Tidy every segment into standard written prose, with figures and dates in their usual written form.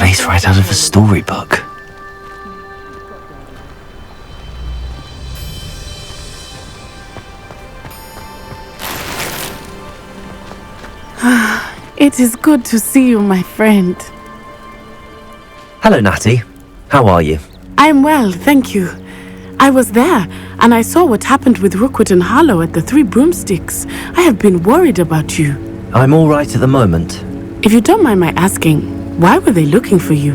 face right out of a storybook. It is good to see you, my friend. Hello, Natty. How are you? I'm well, thank you. I was there, and I saw what happened with Rookwood and Harlow at the Three Broomsticks. I have been worried about you. I'm all right at the moment. If you don't mind my asking, why were they looking for you?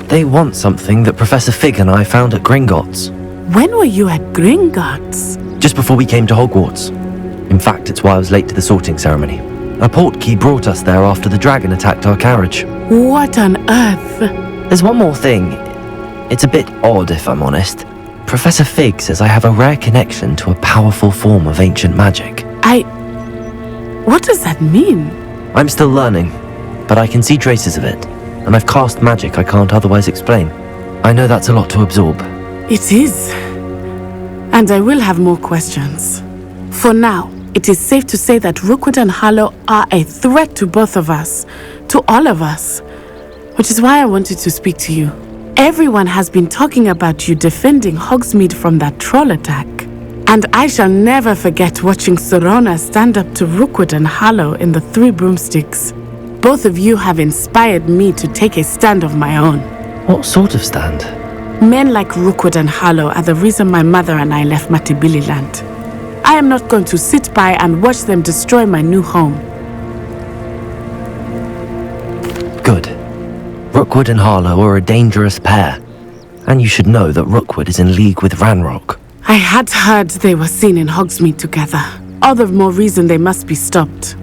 They want something that Professor Fig and I found at Gringotts. When were you at Gringotts? Just before we came to Hogwarts. In fact, it's why I was late to the sorting ceremony. A portkey brought us there after the dragon attacked our carriage. What on earth? There's one more thing. It's a bit odd, if I'm honest. Professor Fig says I have a rare connection to a powerful form of ancient magic. What does that mean? I'm still learning, but I can see traces of it, and I've cast magic I can't otherwise explain. I know that's a lot to absorb. It is. And I will have more questions. For now, it is safe to say that Rookwood and Harlow are a threat to both of us, to all of us, which is why I wanted to speak to you. Everyone has been talking about you defending Hogsmeade from that troll attack. And I shall never forget watching Sorona stand up to Rookwood and Harlow in the Three Broomsticks. Both of you have inspired me to take a stand of my own. What sort of stand? Men like Rookwood and Harlow are the reason my mother and I left Matabeleland. I am not going to sit by and watch them destroy my new home. Good. Rookwood and Harlow are a dangerous pair. And you should know that Rookwood is in league with Ranrock. I had heard they were seen in Hogsmeade together. All the more reason they must be stopped.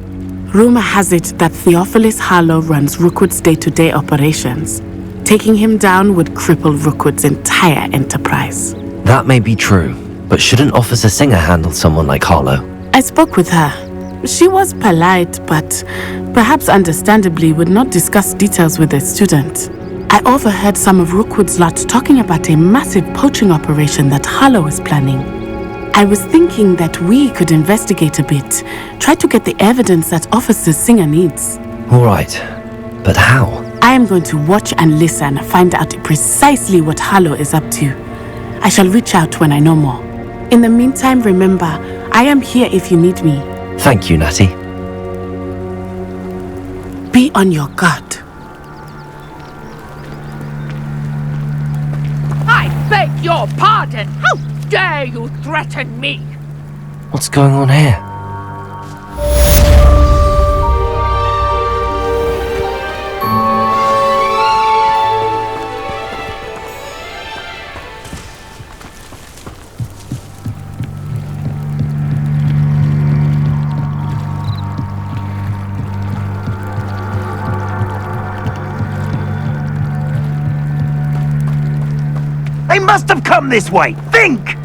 Rumor has it that Theophilus Harlow runs Rookwood's day-to-day operations. Taking him down would cripple Rookwood's entire enterprise. That may be true, but shouldn't Officer Singer handle someone like Harlow? I spoke with her. She was polite, but perhaps understandably would not discuss details with a student. I overheard some of Rookwood's lot talking about a massive poaching operation that Harlow is planning. I was thinking that we could investigate a bit, try to get the evidence that Officer Singer needs. All right, but how? I am going to watch and listen, find out precisely what Harlow is up to. I shall reach out when I know more. In the meantime, remember, I am here if you need me. Thank you, Natty. Be on your guard. I beg your pardon! How dare you threaten me? What's going on here? They must have come this way! Think!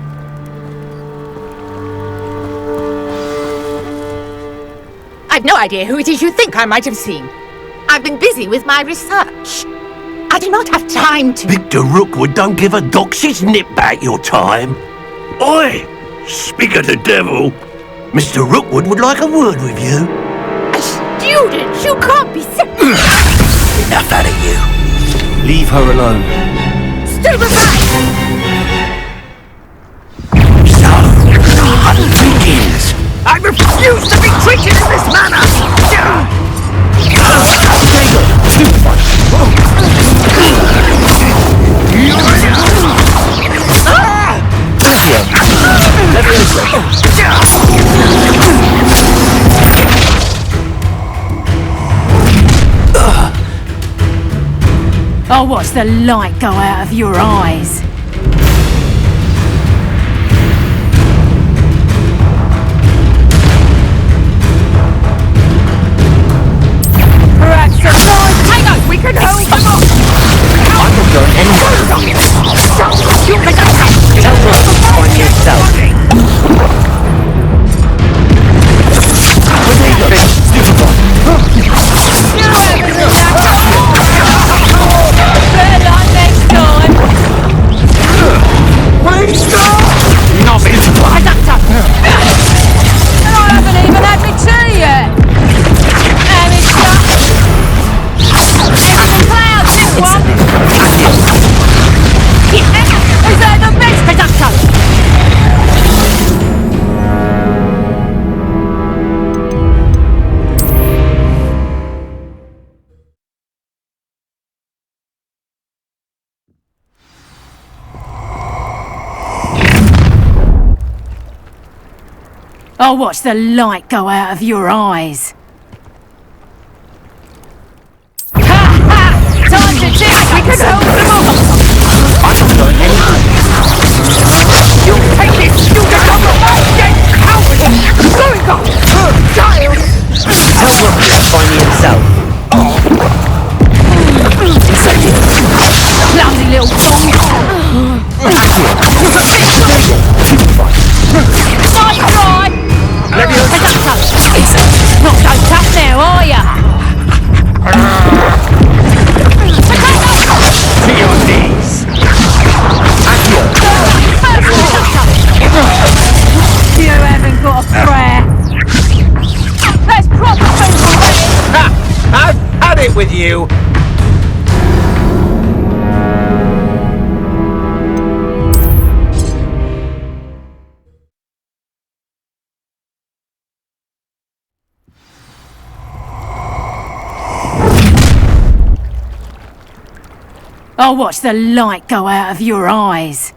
I've no idea who it is you think I might have seen. I've been busy with my research. I do not have time to... Victor Rookwood don't give a doxy's nip back your time. Oi! Speak of the devil. Mr. Rookwood would like a word with you. A student? You can't be so... Enough out of you. Leave her alone. Stand aside! So, the hunt begins. I refuse to be treated in this manner! I'll watch the light go out of your eyes. Perhaps the time... Hang on, we can hold them off! I'm not going anywhere. You can Tell her to find yourself. Where you going? Stupid one. Merlin next time! Please stop! Nothing! I haven't even had my tea yet! And it's I'll watch the light go out of your eyes. Ha ha! Time to check! We can hold them off! I'm not going anywhere. You take this student on the right, coward! Going on! Child! Tell Rocket to find me himself. Lousy little dong! Accio! Nice try! Not so tough now, are ya? To your knees! Accio! You haven't got a prayer. Let's proper food already. Ha! I've had it with you! I'll watch the light go out of your eyes.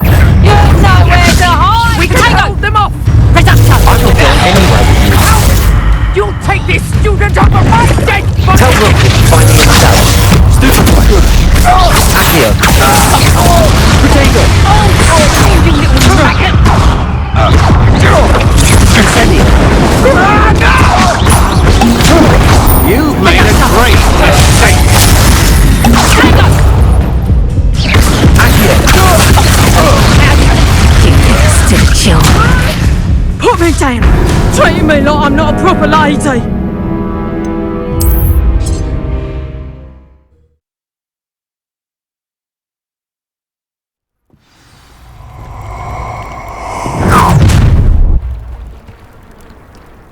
You've nowhere to hide! We can hold them off! Reducto! I'm not going anywhere with you. You'll take this student on the right, dead body! Tell Rocket to find me himself. Stupid boy. Accio! Potato! You little dragon! You've made a great mistake! Accio! Put me down! Treating me like I'm not a proper lady!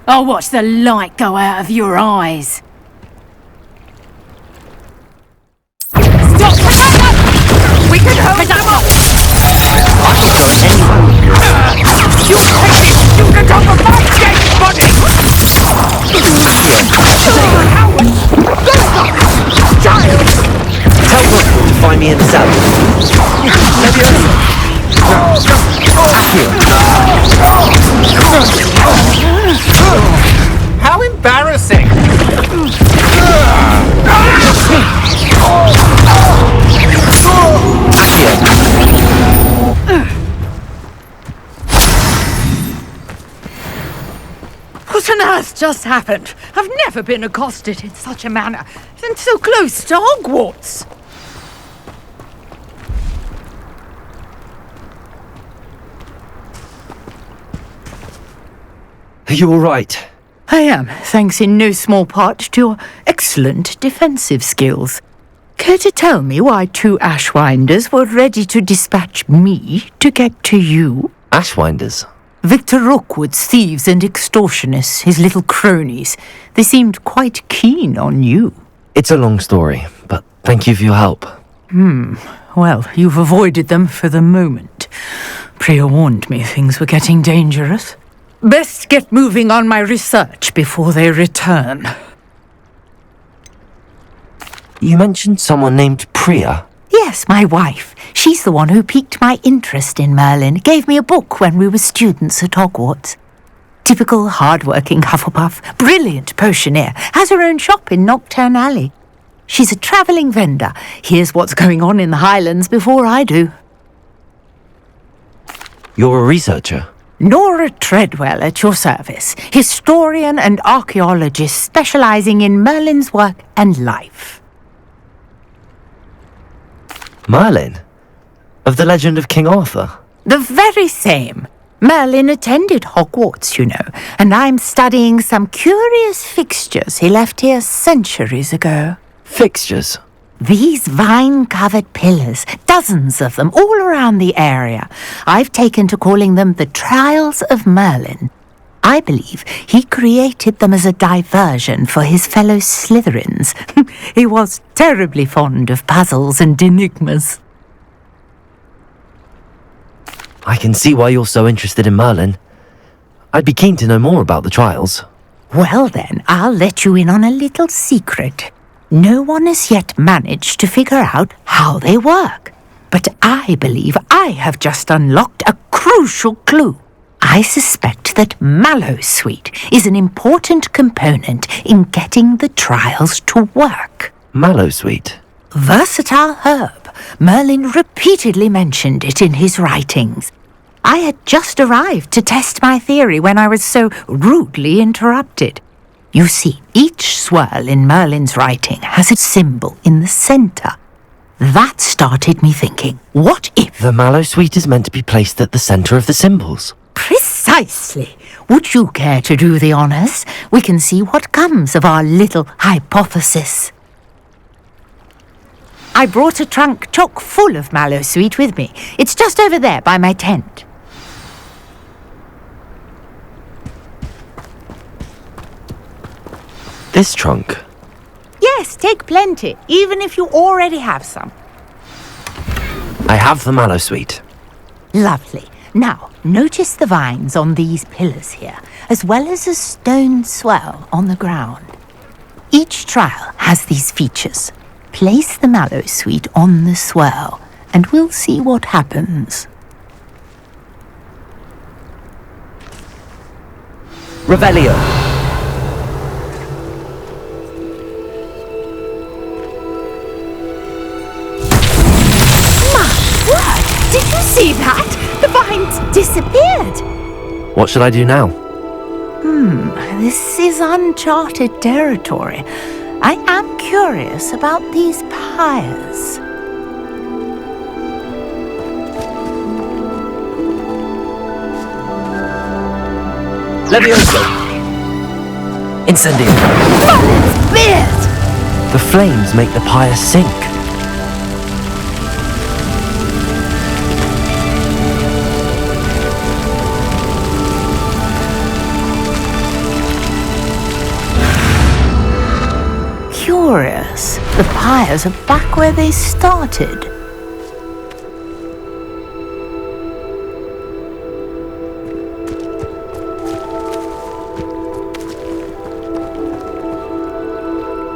I'll watch the light go out of your eyes. Stop! We can hold them off! I'm not going anywhere with you. You'll take this student on the right, dead body! Child! Tell Rocket to find me himself. How embarrassing! What on earth just happened? I've never been accosted in such a manner, and so close to Hogwarts. Are you alright? I am, thanks in no small part to your excellent defensive skills. Care to tell me why two Ashwinders were ready to dispatch me to get to you? Ashwinders? Victor Rookwood's thieves and extortionists, his little cronies. They seemed quite keen on you. It's a long story, but thank you for your help. Well, you've avoided them for the moment. Priya warned me things were getting dangerous. Best get moving on my research before they return. You mentioned someone named Priya. Yes, my wife. She's the one who piqued my interest in Merlin. Gave me a book when we were students at Hogwarts. Typical hard-working Hufflepuff, brilliant potioneer, has her own shop in Nocturne Alley. She's a travelling vendor. Hears what's going on in the Highlands before I do. You're a researcher. Nora Treadwell at your service, historian and archaeologist specialising in Merlin's work and life. Merlin? Of the legend of King Arthur? The very same. Merlin attended Hogwarts, you know, and I'm studying some curious fixtures he left here centuries ago. Fixtures? These vine-covered pillars, dozens of them, all around the area. I've taken to calling them the Trials of Merlin. I believe he created them as a diversion for his fellow Slytherins. He was terribly fond of puzzles and enigmas. I can see why you're so interested in Merlin. I'd be keen to know more about the trials. Well then, I'll let you in on a little secret. No one has yet managed to figure out how they work. But I believe I have just unlocked a crucial clue. I suspect that mallowsweet is an important component in getting the trials to work. Mallowsweet. Versatile herb. Merlin repeatedly mentioned it in his writings. I had just arrived to test my theory when I was so rudely interrupted. You see, each swirl in Merlin's writing has a symbol in the centre. That started me thinking, what if... The mallowsweet is meant to be placed at the centre of the symbols. Precisely. Would you care to do the honours? We can see what comes of our little hypothesis. I brought a trunk chock full of mallowsweet with me. It's just over there by my tent. This trunk? Yes, take plenty, even if you already have some. I have the mallowsweet. Lovely. Now, notice the vines on these pillars here, as well as a stone swell on the ground. Each trial has these features. Place the mallowsweet on the swell, and we'll see what happens. Revelio. Did you see that? The vines disappeared. What should I do now? This is uncharted territory. I am curious about these pyres. Levioso! Incendio! Merlin's beard! The flames make the pyre sink. Curious. The pyres are back where they started.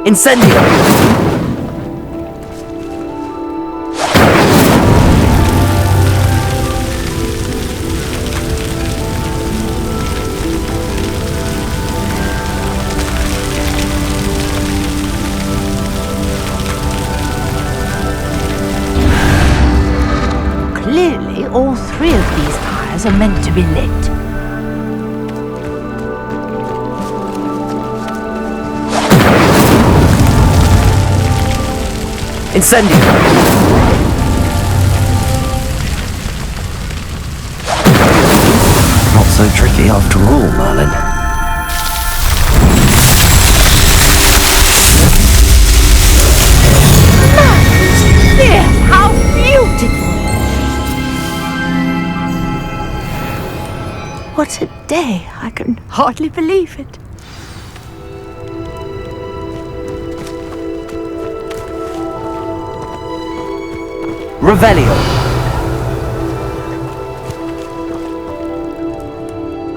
Incendio! Clearly, all three of these pyres are meant to be lit. Incendio! Not so tricky after all, Merlin. Yes, how beautiful! What a day! I can hardly believe it. Revelio!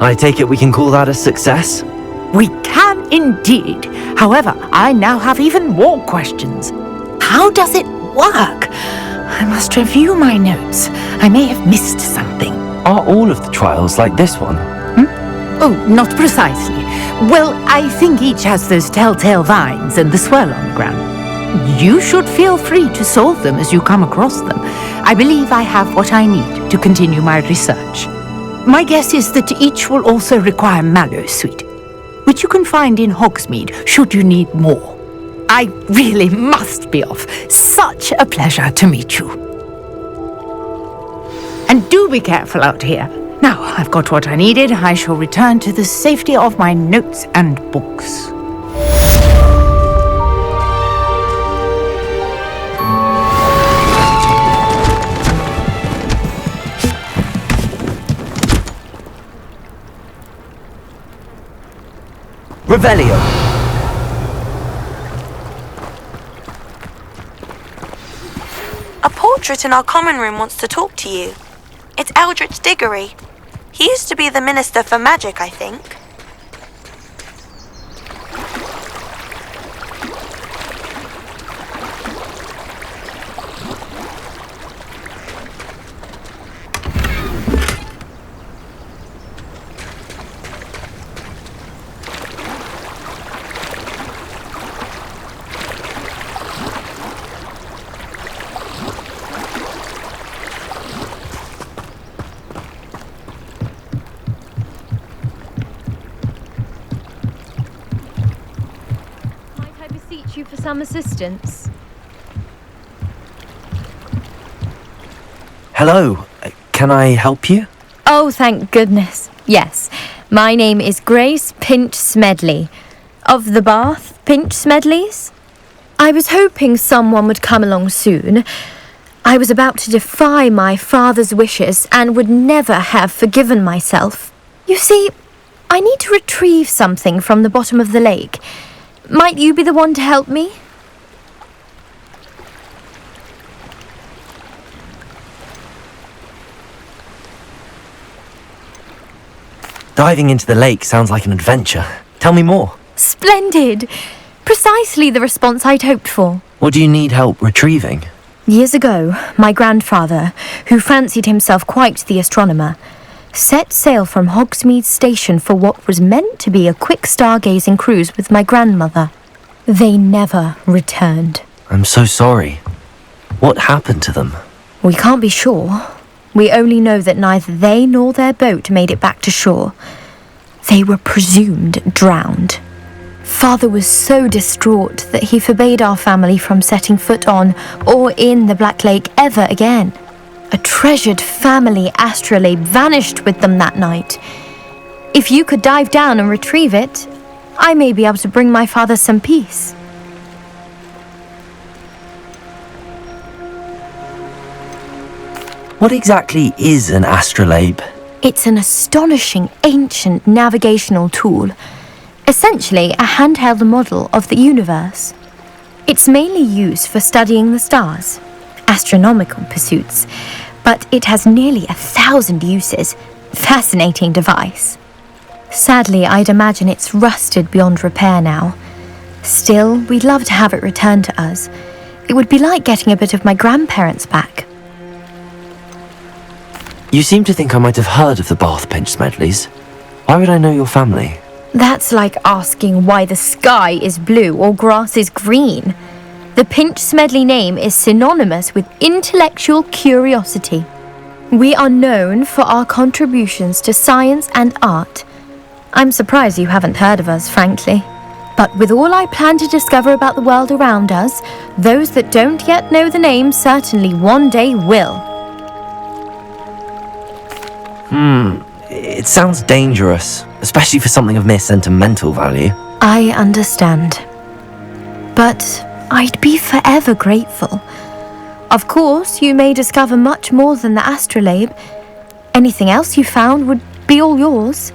I take it we can call that a success? We can indeed. However, I now have even more questions. How does it work? I must review my notes. I may have missed something. Are all of the trials like this one? Oh, not precisely. Well, I think each has those telltale vines and the swirl on the ground. You should feel free to solve them as you come across them. I believe I have what I need to continue my research. My guess is that each will also require mallowsweet, which you can find in Hogsmeade should you need more. I really must be off. Such a pleasure to meet you. And do be careful out here. Now I've got what I needed, I shall return to the safety of my notes and books. Revelio! A portrait in our common room wants to talk to you. It's Eldritch Diggory. He used to be the Minister for Magic, I think. beseech you for some assistance? Hello, can I help you? Oh, thank goodness. Yes, my name is Grace Pinch Smedley, of the Bath Pinch Smedleys. I was hoping someone would come along soon. I was about to defy my father's wishes and would never have forgiven myself. You see, I need to retrieve something from the bottom of the lake. Might you be the one to help me? Diving into the lake sounds like an adventure. Tell me more. Splendid! Precisely the response I'd hoped for. What do you need help retrieving? Years ago, my grandfather, who fancied himself quite the astronomer, set sail from Hogsmeade Station for what was meant to be a quick stargazing cruise with my grandmother. They never returned. I'm so sorry. What happened to them? We can't be sure. We only know that neither they nor their boat made it back to shore. They were presumed drowned. Father was so distraught that he forbade our family from setting foot on or in the Black Lake ever again. A treasured family astrolabe vanished with them that night. If you could dive down and retrieve it, I may be able to bring my father some peace. What exactly is an astrolabe? It's an astonishing ancient navigational tool, essentially a handheld model of the universe. It's mainly used for studying the stars, astronomical pursuits, but it has nearly 1,000 uses. Fascinating device. Sadly, I'd imagine it's rusted beyond repair now. Still, we'd love to have it returned to us. It would be like getting a bit of my grandparents back. You seem to think I might have heard of the Bath Pinch Smedleys. Why would I know your family? That's like asking why the sky is blue or grass is green. The Pinch Smedley name is synonymous with intellectual curiosity. We are known for our contributions to science and art. I'm surprised you haven't heard of us, frankly. But with all I plan to discover about the world around us, those that don't yet know the name certainly one day will. It sounds dangerous, especially for something of mere sentimental value. I understand. But I'd be forever grateful. Of course, you may discover much more than the astrolabe. Anything else you found would be all yours.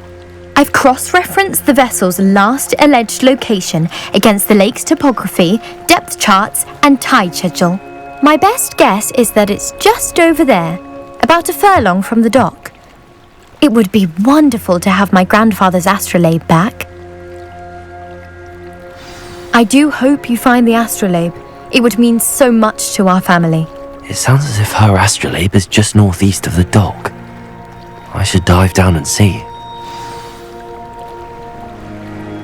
I've cross-referenced the vessel's last alleged location against the lake's topography, depth charts, and tide schedule. My best guess is that it's just over there, about a furlong from the dock. It would be wonderful to have my grandfather's astrolabe back. I do hope you find the astrolabe. It would mean so much to our family. It sounds as if her astrolabe is just northeast of the dock. I should dive down and see.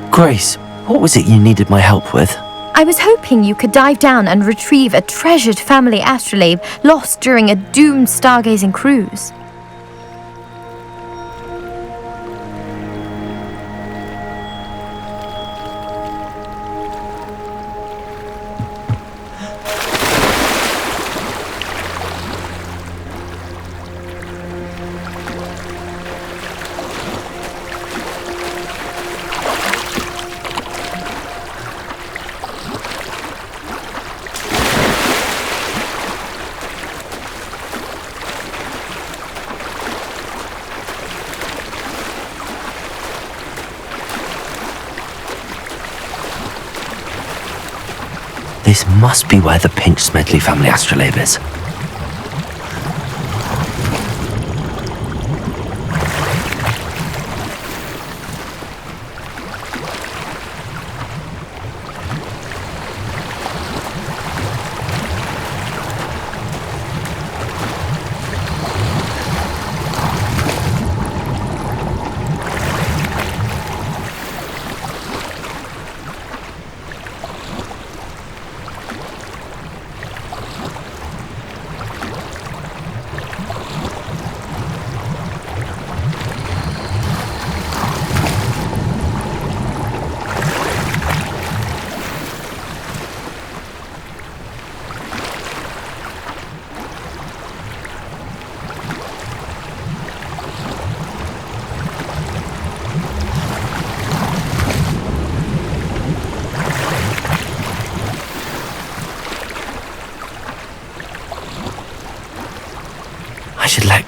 Grace, what was it you needed my help with? I was hoping you could dive down and retrieve a treasured family astrolabe lost during a doomed stargazing cruise. This must be where the Pinch Smedley family astrolabe is.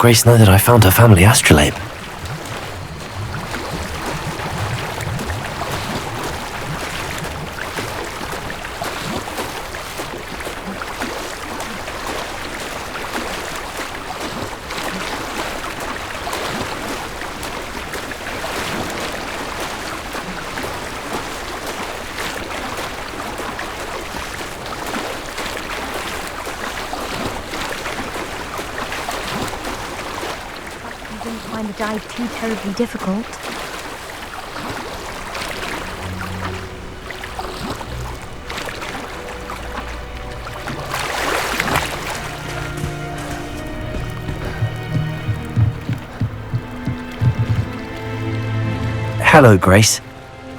Grace know that I found her family astrolabe? You didn't find the dive too terribly difficult. Hello, Grace.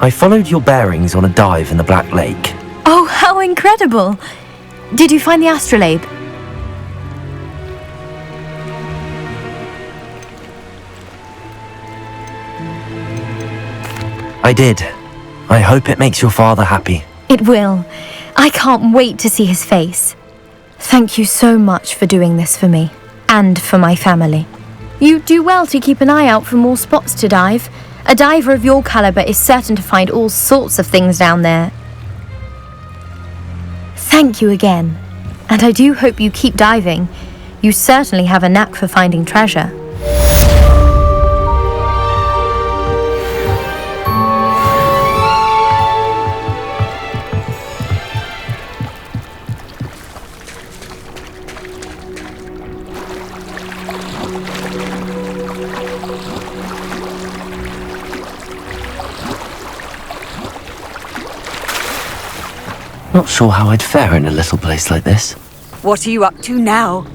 I followed your bearings on a dive in the Black Lake. Oh, how incredible! Did you find the astrolabe? I did. I hope it makes your father happy. It will. I can't wait to see his face. Thank you so much for doing this for me, and for my family. You do well to keep an eye out for more spots to dive. A diver of your caliber is certain to find all sorts of things down there. Thank you again, and I do hope you keep diving. You certainly have a knack for finding treasure. Not sure how I'd fare in a little place like this. What are you up to now?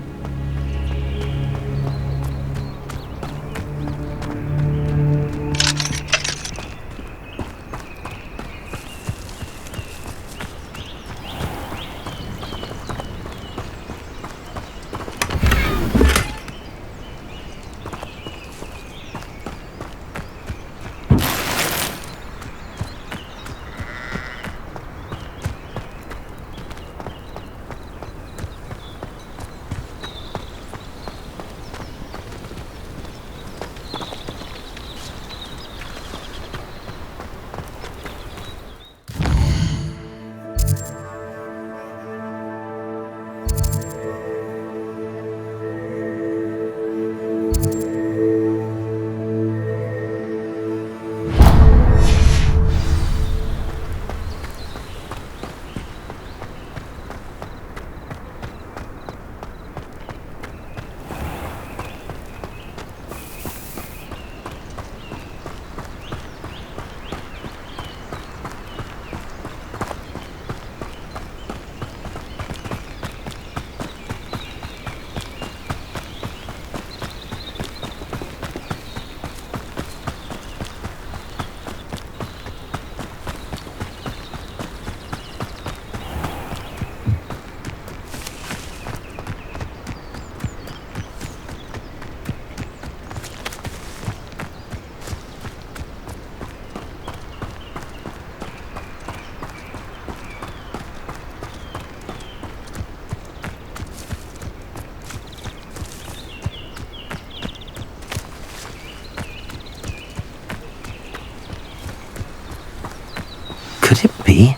Could it be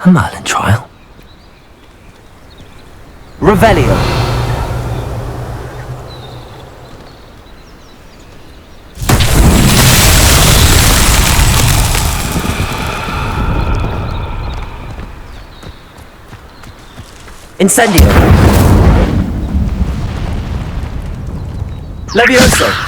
a Merlin trial? Revelio! Incendio! Levioso!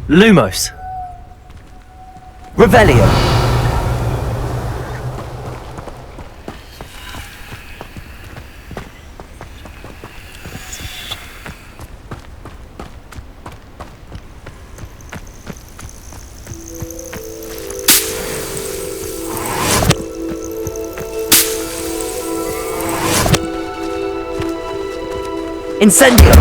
Lumos. Revelio. Incendio.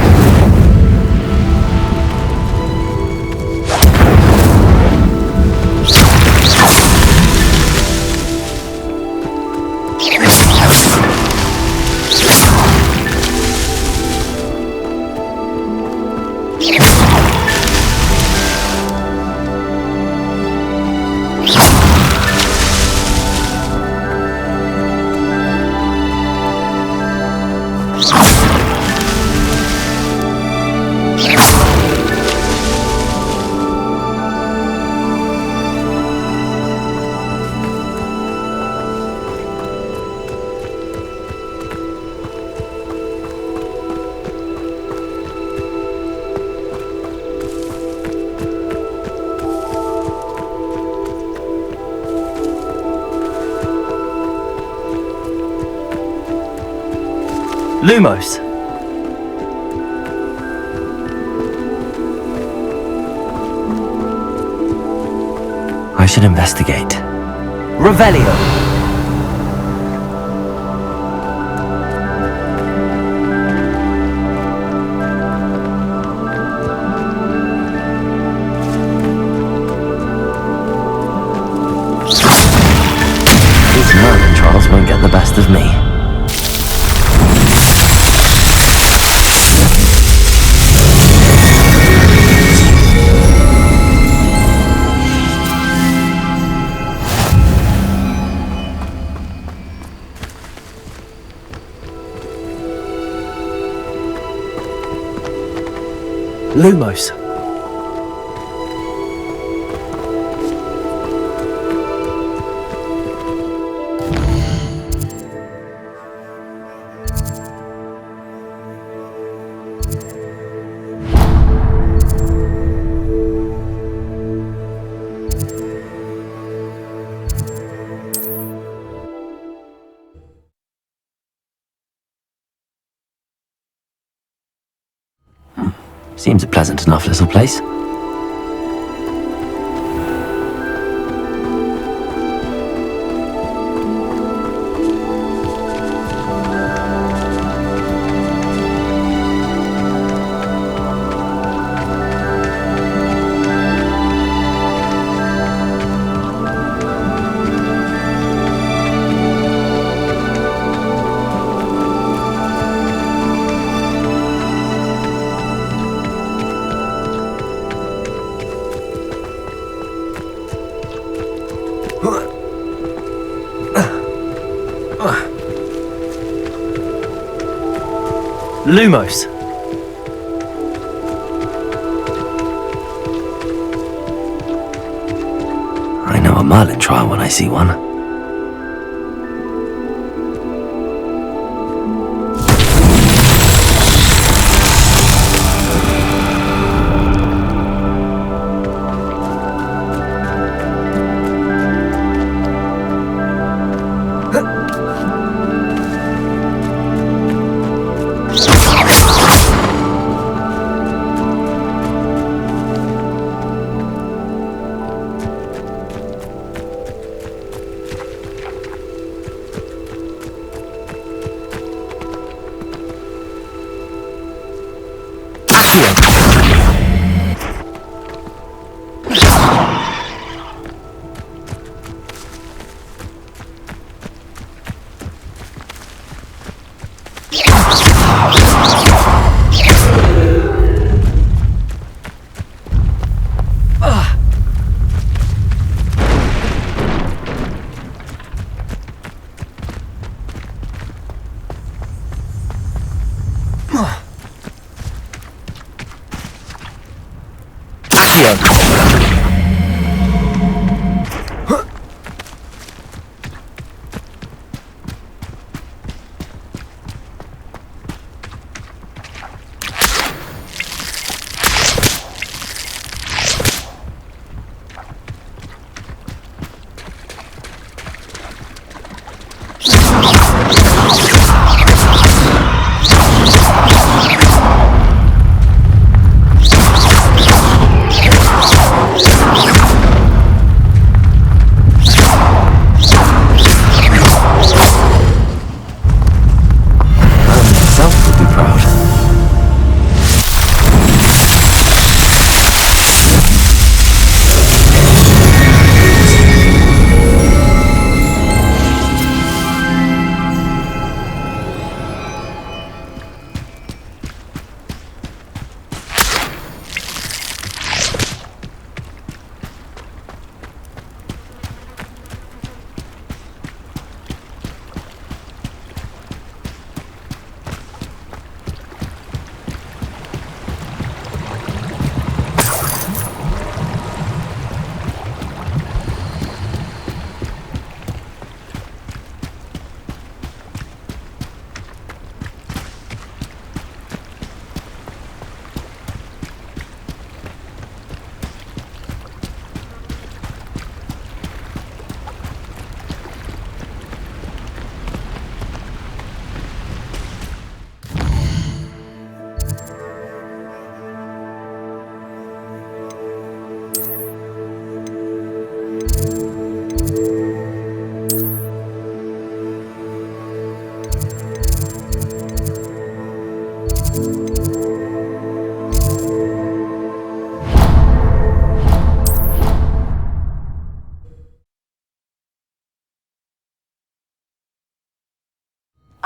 Lumos! I should investigate. Revelio! These Merlin trials won't get the best of me. Lumos. Seems a pleasant enough little place. Lumos. I know a Merlin trial when I see one.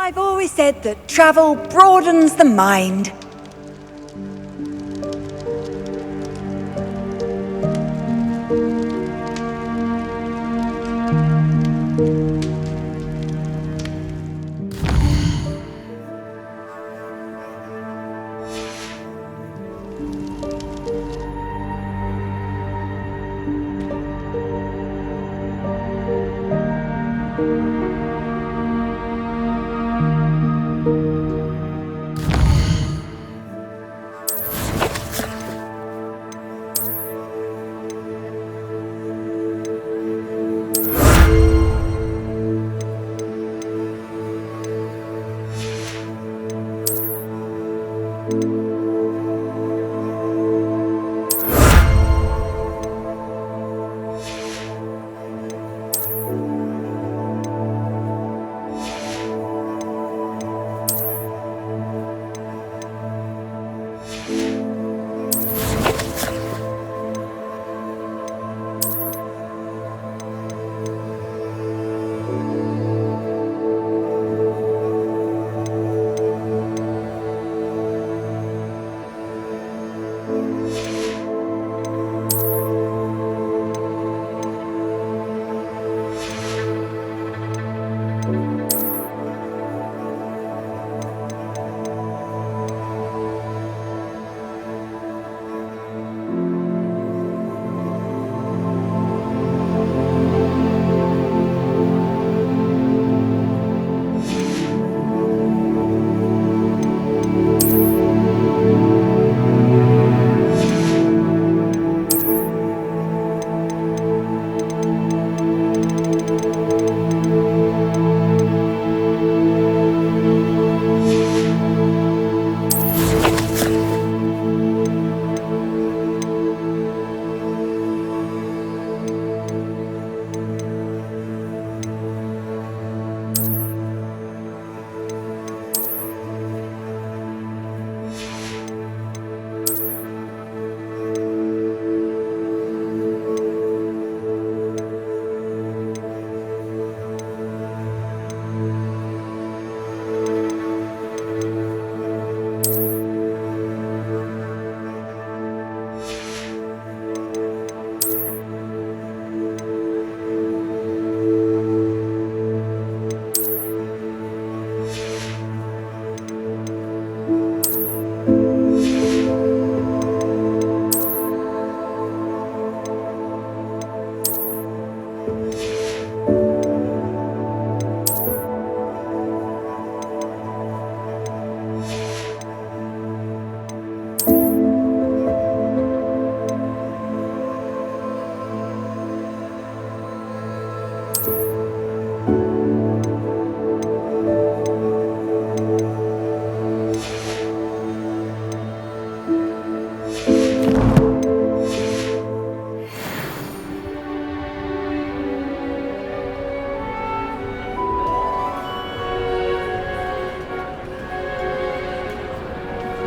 I've always said that travel broadens the mind.